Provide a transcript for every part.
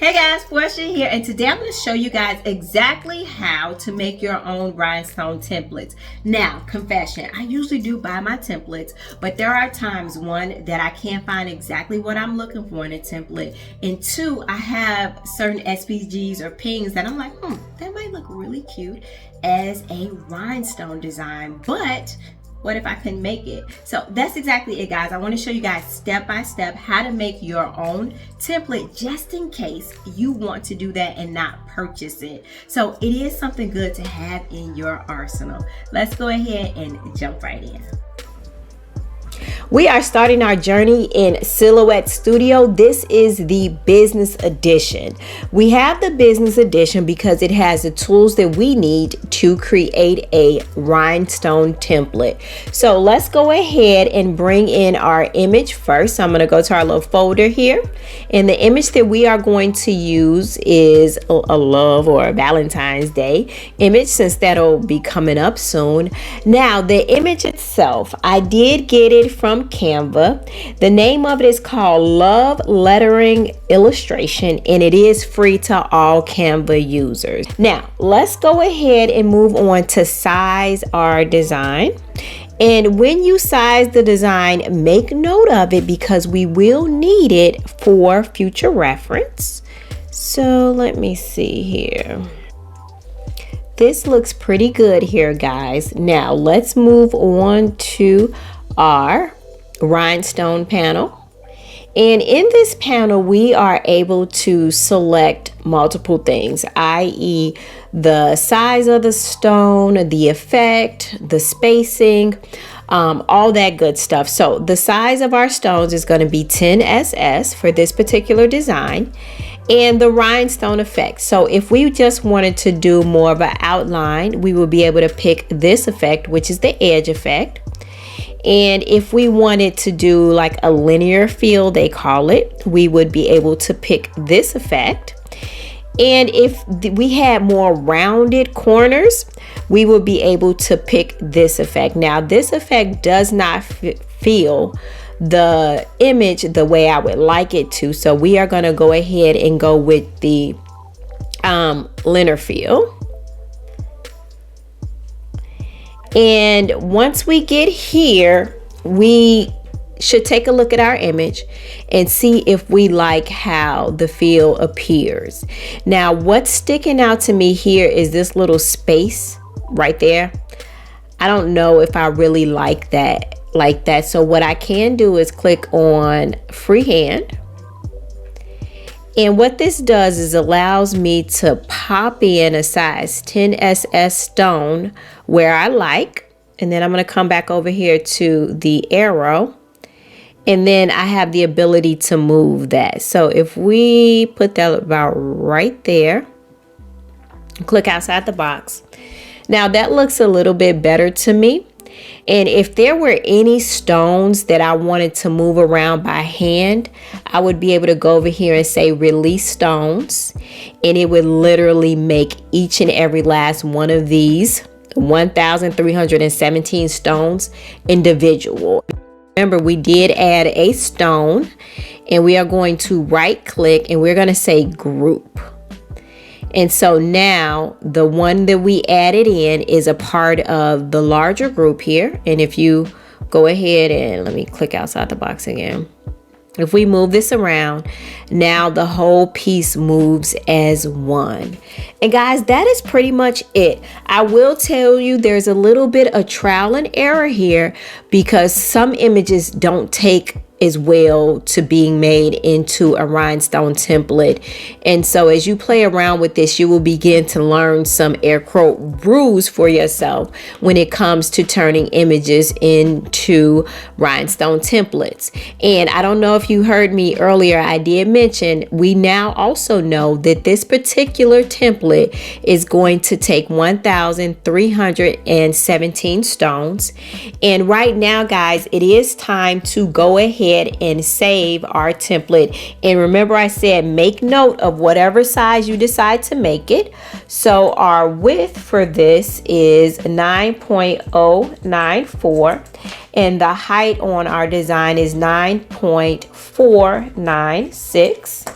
Hey guys, Porcha here, and today I'm going to show you guys exactly how to make your own rhinestone templates. Now, confession, I usually do buy my templates, but there are times, one, that I can't find exactly what I'm looking for in a template, and two, I have certain SPGs or pings that I'm like, that might look really cute as a rhinestone design, but what if I couldn't make it? So that's exactly it, guys. I want to show you guys step by step how to make your own template just in case you want to do that and not purchase it. So it is something good to have in your arsenal. Let's go ahead and jump right in. We are starting our journey in Silhouette Studio. This is the business edition. We have the business edition because it has the tools that we need to create a rhinestone template. So let's go ahead and bring in our image first. So I'm going to go to our little folder here. And the image that we are going to use is a love or a Valentine's Day image, since that'll be coming up soon. Now, the image itself, I did get it from Canva. The name of it is called Love Lettering Illustration, and it is free to all Canva users. Now let's go ahead and move on to size our design. And when you size the design, make note of it because we will need it for future reference. So let me see here. This looks pretty good here, guys. Now let's move on to our rhinestone panel. And in this panel, we are able to select multiple things, i.e. the size of the stone, the effect, the spacing, all that good stuff. So the size of our stones is going to be 10 SS for this particular design, and the rhinestone effect. So if we just wanted to do more of an outline, we will be able to pick this effect, which is the edge effect. And if we wanted to do like a linear feel, they call it, we would be able to pick this effect. And if we had more rounded corners, we would be able to pick this effect. Now, this effect does not feel the image the way I would like it to. So we are going to go ahead and go with the linear feel. And once we get here, we should take a look at our image and see if we like how the feel appears. Now, what's sticking out to me here is this little space right there. I don't know if I really like that. So what I can do is click on freehand. And what this does is allows me to pop in a size 10 SS stone where I like. And then I'm going to come back over here to the arrow. And then I have the ability to move that. So if we put that about right there, click outside the box. Now that looks a little bit better to me. And if there were any stones that I wanted to move around by hand, I would be able to go over here and say release stones, and it would literally make each and every last one of these 1,317 stones individual. Remember, we did add a stone, and we are going to right click and we're going to say group. And so now the one that we added in is a part of the larger group here. And if you go ahead and let me click outside the box again. If we move this around, now the whole piece moves as one. And guys, that is pretty much it. I will tell you there's a little bit of trial and error here because some images don't take as well to being made into a rhinestone template. And so as you play around with this, you will begin to learn some air quote rules for yourself when it comes to turning images into rhinestone templates. And I don't know if you heard me earlier, I did mention we now also know that this particular template is going to take 1,317 stones. And right now, guys, it is time to go ahead and save our template. And remember, I said make note of whatever size you decide to make it. So our width for this is 9.094 and the height on our design is 9.496.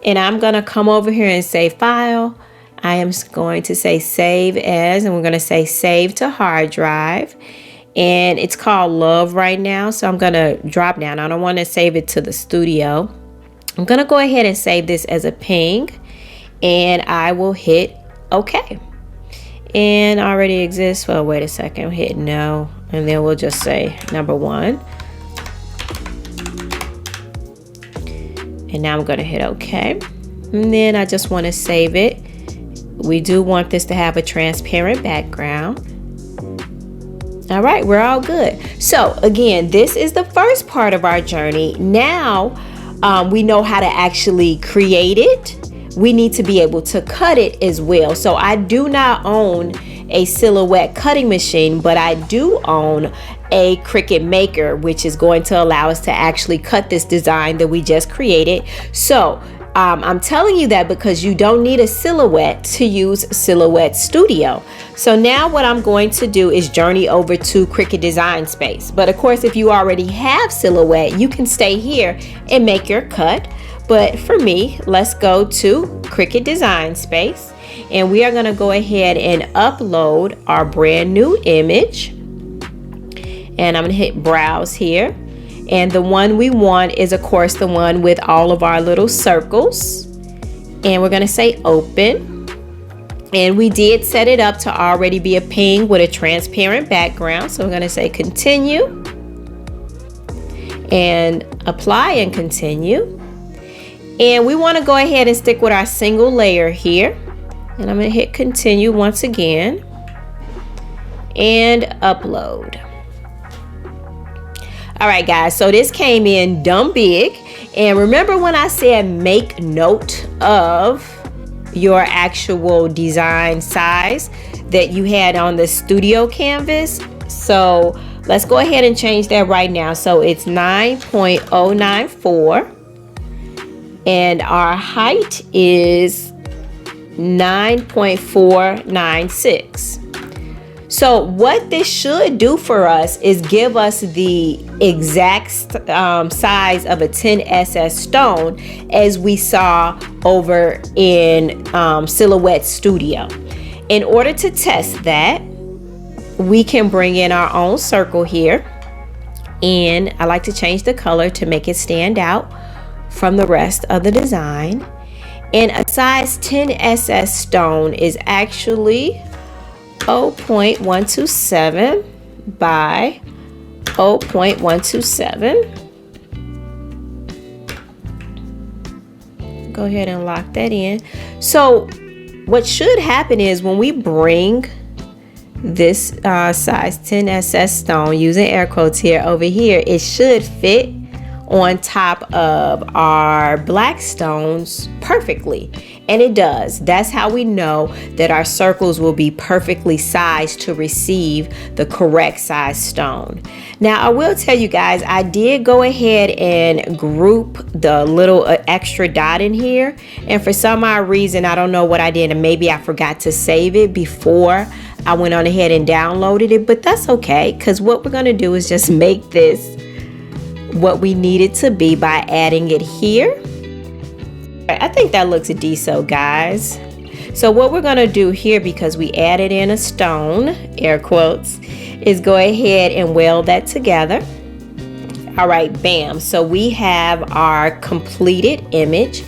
And I'm going to come over here and say File. I am going to say Save As, and we're going to say Save to Hard Drive. And it's called Love right now, so I'm going to drop down. I don't want to save it to the studio. I'm going to go ahead and save this as a ping, and I will hit OK. And already exists. Well, wait a second. Hit no, and then we'll just say number 1. And now I'm going to hit OK. And then I just want to save it. We do want this to have a transparent background. All right, we're all good. So again, this is the first part of our journey. Now we know how to actually create it. We need to be able to cut it as well. So I do not own a silhouette cutting machine, but I do own a Cricut Maker, which is going to allow us to actually cut this design that we just created. So I'm telling you that because you don't need a silhouette to use Silhouette Studio. So now what I'm going to do is journey over to Cricut Design Space. But of course, if you already have Silhouette, you can stay here and make your cut. But for me, let's go to Cricut Design Space, and we are going to go ahead and upload our brand new image. And I'm going to hit Browse here. And the one we want is, of course, the one with all of our little circles. And we're going to say Open. And we did set it up to already be a ping with a transparent background. So we're going to say Continue. And Apply and Continue. And we want to go ahead and stick with our single layer here. And I'm going to hit Continue once again. And Upload. All right, guys, so this came in dumb big. And remember when I said make note of your actual design size that you had on the studio canvas? So let's go ahead and change that right now. So it's 9.094 and our height is 9.496. So what this should do for us is give us the exact size of a 10SS stone as we saw over in Silhouette Studio. In order to test that, we can bring in our own circle here. And I like to change the color to make it stand out from the rest of the design. And a size 10SS stone is actually 0.127 by 0.127. Go ahead and lock that in. So what should happen is when we bring this size 10 SS stone, using air quotes here, over here, it should fit on top of our black stones perfectly. And it does. That's how we know that our circles will be perfectly sized to receive the correct size stone. Now, I will tell you guys, I did go ahead and group the little extra dot in here. And for some odd reason, I don't know what I did, and maybe I forgot to save it before I went on ahead and downloaded it. But that's okay, because what we're going to do is just make this what we need it to be by adding it here. I think that looks decent, guys. So what we're going to do here, because we added in a stone, air quotes, is go ahead and weld that together. All right, bam. So we have our completed image.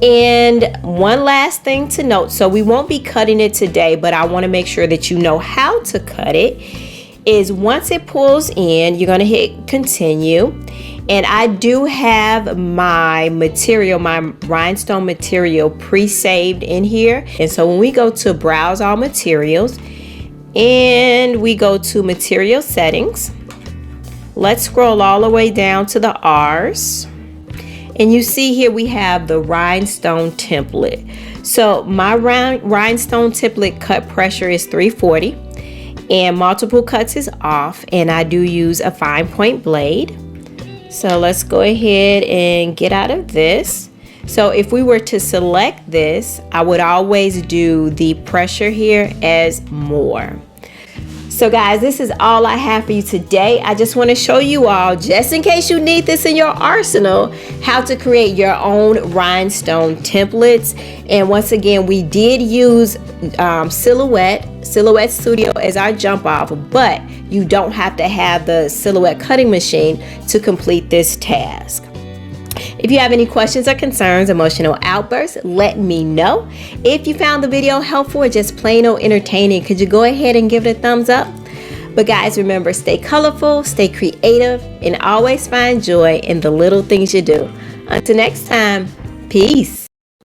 And one last thing to note, so we won't be cutting it today, but I want to make sure that you know how to cut it, is once it pulls in, you're going to hit Continue. And I do have my material, my rhinestone material, pre-saved in here. And so when we go to Browse All Materials and we go to Material Settings, let's scroll all the way down to the R's. And you see here we have the rhinestone template. So my rhinestone template cut pressure is 340 and multiple cuts is off, and I do use a fine point blade. So let's go ahead and get out of this. So if we were to select this, I would always do the pressure here as more. So guys, this is all I have for you today. I just want to show you all, just in case you need this in your arsenal, how to create your own rhinestone templates. And once again, we did use Silhouette Studio as our jump off, but you don't have to have the Silhouette cutting machine to complete this task. If you have any questions or concerns, emotional outbursts, let me know. If you found the video helpful or just plain old entertaining, could you go ahead and give it a thumbs up? But guys, remember, stay colorful, stay creative, and always find joy in the little things you do. Until next time, peace.